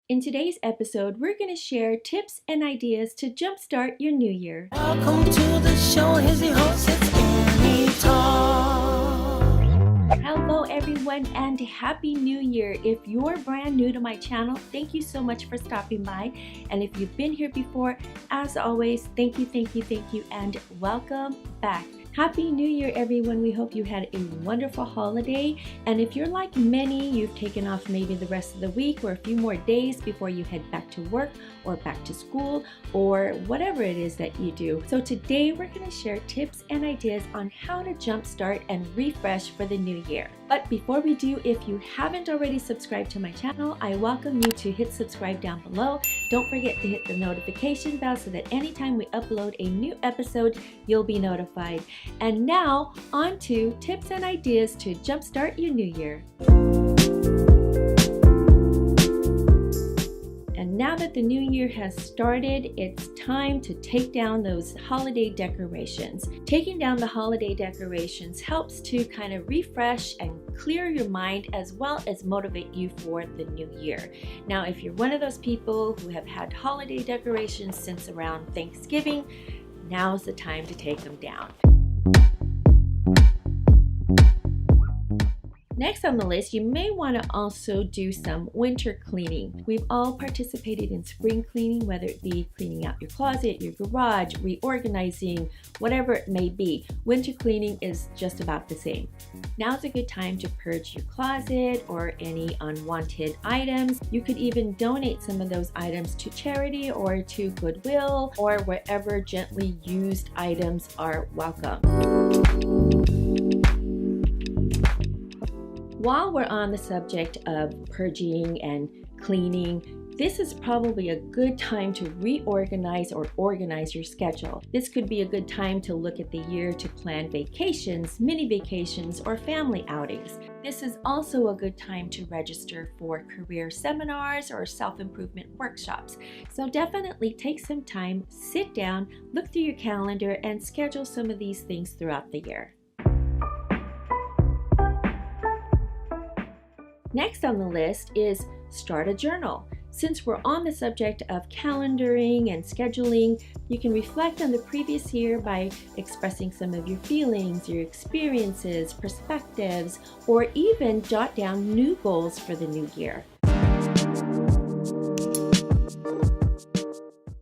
In today's episode, we're going to share tips and ideas to jumpstart your new year. Welcome to the show. Here's your host, it's Annie Talk. Hello everyone and Happy New Year. If you're brand new to my channel, thank you so much for stopping by. And if you've been here before, as always, thank you, and welcome back. Happy New Year, everyone. We hope you had a wonderful holiday. And if you're like many, you've taken off maybe the rest of the week or a few more days before you head back to work or back to school or whatever it is that you do. So today we're going to share tips and ideas on how to jumpstart and refresh for the new year. But before we do, if you haven't already subscribed to my channel, I welcome you to hit subscribe down below. Don't forget to hit the notification bell so that anytime we upload a new episode, you'll be notified. And now, on to tips and ideas to jumpstart your new year. And now that the new year has started, it's time to take down those holiday decorations. Taking down the holiday decorations helps to kind of refresh and clear your mind as well as motivate you for the new year. Now, if you're one of those people who have had holiday decorations since around Thanksgiving, now's the time to take them down. Next on the list, you may want to also do some winter cleaning. We've all participated in spring cleaning, whether it be cleaning out your closet, your garage, reorganizing, whatever it may be. Winter cleaning is just about the same. Now's a good time to purge your closet or any unwanted items. You could even donate some of those items to charity or to Goodwill or wherever gently used items are welcome. While we're on the subject of purging and cleaning, this is probably a good time to reorganize or organize your schedule. This could be a good time to look at the year to plan vacations, mini vacations, or family outings. This is also a good time to register for career seminars or self-improvement workshops. So definitely take some time, sit down, look through your calendar, and schedule some of these things throughout the year. Next on the list is start a journal. Since we're on the subject of calendaring and scheduling, you can reflect on the previous year by expressing some of your feelings, your experiences, perspectives, or even jot down new goals for the new year.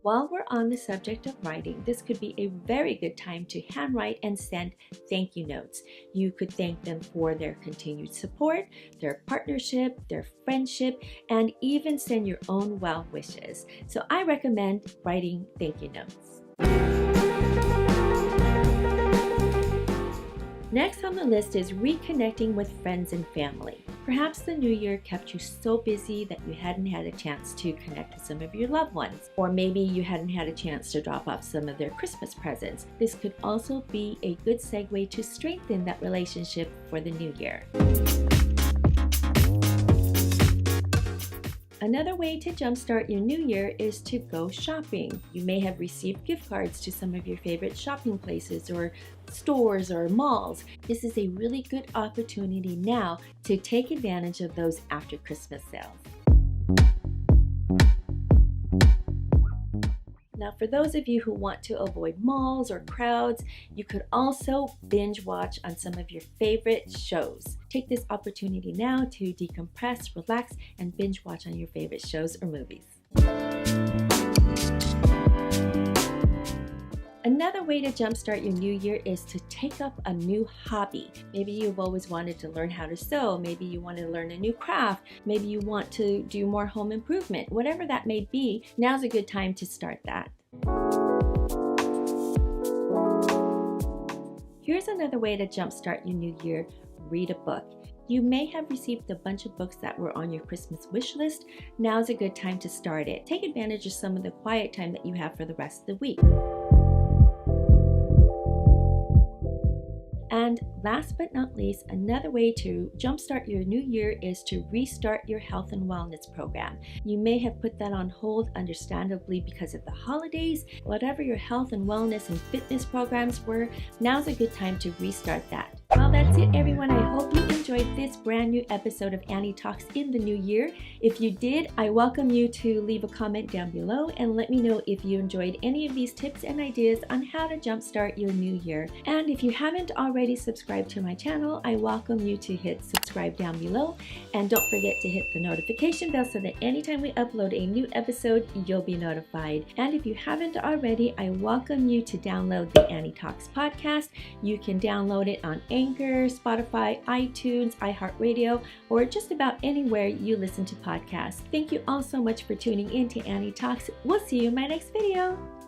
While we're on the subject of writing, this could be a very good time to handwrite and send thank you notes. You could thank them for their continued support, their partnership, their friendship, and even send your own well wishes. So I recommend writing thank you notes. Next on the list is reconnecting with friends and family. Perhaps the new year kept you so busy that you hadn't had a chance to connect with some of your loved ones, or maybe you hadn't had a chance to drop off some of their Christmas presents. This could also be a good segue to strengthen that relationship for the new year. Another way to jumpstart your new year is to go shopping. You may have received gift cards to some of your favorite shopping places or stores or malls. This is a really good opportunity now to take advantage of those after Christmas sales. Now, for those of you who want to avoid malls or crowds, you could also binge watch on some of your favorite shows. Take this opportunity now to decompress, relax, and binge watch on your favorite shows or movies. Another way to jumpstart your new year is to take up a new hobby. Maybe you've always wanted to learn how to sew. Maybe you want to learn a new craft. Maybe you want to do more home improvement. Whatever that may be, now's a good time to start that. Here's another way to jumpstart your new year. Read a book. You may have received a bunch of books that were on your Christmas wish list. Now's a good time to start it. Take advantage of some of the quiet time that you have for the rest of the week. And last but not least, another way to jumpstart your new year is to restart your health and wellness program. You may have put that on hold, understandably, because of the holidays. Whatever your health and wellness and fitness programs were, now's a good time to restart that. Well, that's it, everyone. I hope you enjoyed enjoyed this brand new episode of Annie Talks in the new year. If you did, I welcome you to leave a comment down below and let me know if you enjoyed any of these tips and ideas on how to jumpstart your new year. And if you haven't already subscribed to my channel, I welcome you to hit subscribe down below. And don't forget to hit the notification bell so that anytime we upload a new episode, you'll be notified. And if you haven't already, I welcome you to download the Annie Talks podcast. You can download it on Anchor, Spotify, iTunes, iHeartRadio, or just about anywhere you listen to podcasts. Thank you all so much for tuning in to Annie Talks. We'll see you in my next video.